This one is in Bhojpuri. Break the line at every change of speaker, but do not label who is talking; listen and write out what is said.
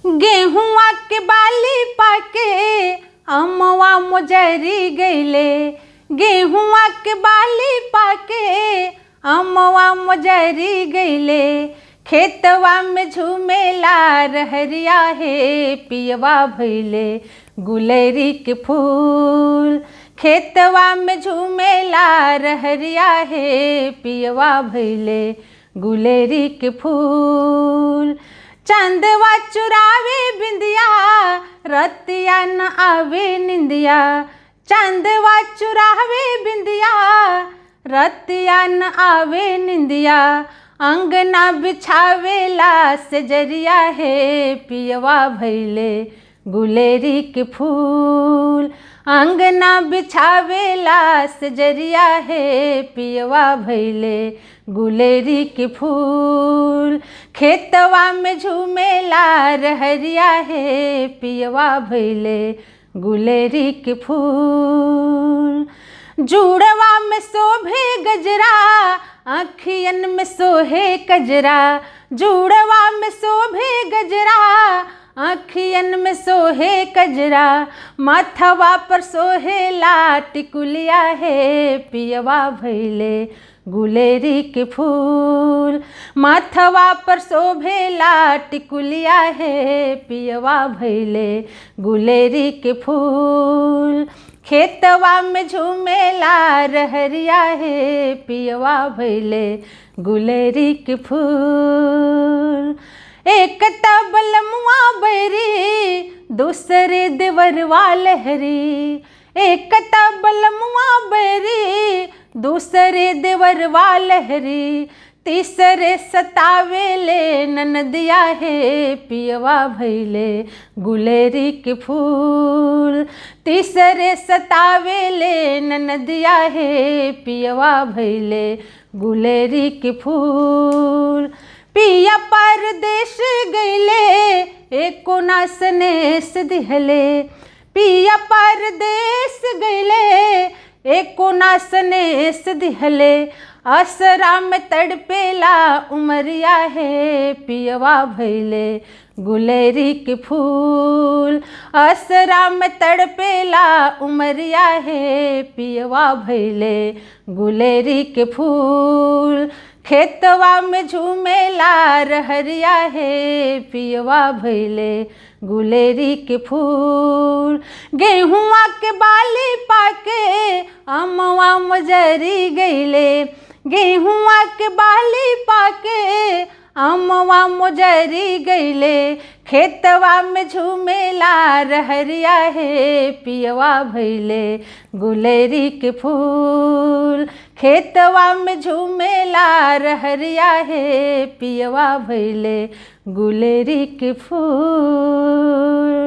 गेहुआ के बाली पाके अमवा मोजरी गईले। गेहुआ के बाली पाके अमवा मोजरी गईले। खेतवा में झूमेला रहरिया हे पियवा भइले गुलेरी के फूल। खेतवा में झूमेला रहरिया हे पियवा भइले गुलेरी के फूल। चंदवा चुरावे बिंदिया रतिया न आवे निंदिया। चंदवा चुरावे बिंदिया रतिया न आवे निंदिया। अंगना बिछावेला सजरिया हे पियवा भइले गुलेरी के फूल। अंगना बिछावेला सजरिया हे पियवा भइले गुलेरी के फूल। खेतवा में झूमेला रहरिया हे पियवा भइले गुलेरी के फूल। जुड़वा में शोभे गजरा आँखियन में सोहे कजरा। जुड़वा में शोभे गजरा आँखियन में सोहे कजरा। माथवा पर सोहेला टिकुलिया हे पियवा भइले गुलेरी के फूल। माथवा पर शोभेला टिकुलिया हे पियवा भइले गुलेरी के फूल। खेतवा में झूमेला रहरिया हे पियवा भइले गुलेरी के फूल। एक तबलमुआ बैरी दूसरे देवरवा लहरी। एक तबलमुआ बैरी दूसरे देवरवा लहरी। तीसरे सतावेले ननदिया हे पियवा भइले गुलेरी के फूल। तीसरे सतावेले ननदिया हे पियवा भइले गुलेरी के फूल। पिया परदेश गईले एको ना सनेस दिहले। पिया परदेश गईले एको ना सनेस दिहले। असरा में तड़पेला उमरिया हे पियवा भइले गुलेरी के फूल। असरा में तड़पेला उमरिया हे पियवा भइले गुलेरी के फूल। खेतवा में झूमेला रहरिया हे पियवा भइले गुलेरी के फूल। गेहुआ के बाली पाके अमवा मोजरी गईले। गेहुआ के बाली पाके अमवा मोजरी गईले। खेतवा में झूमेला रहरिया हे पियवा भइले गुलेरी के फूल। खेतवा में झूमेला रहरिया हे पियवा भइले गुलेरी के फूल।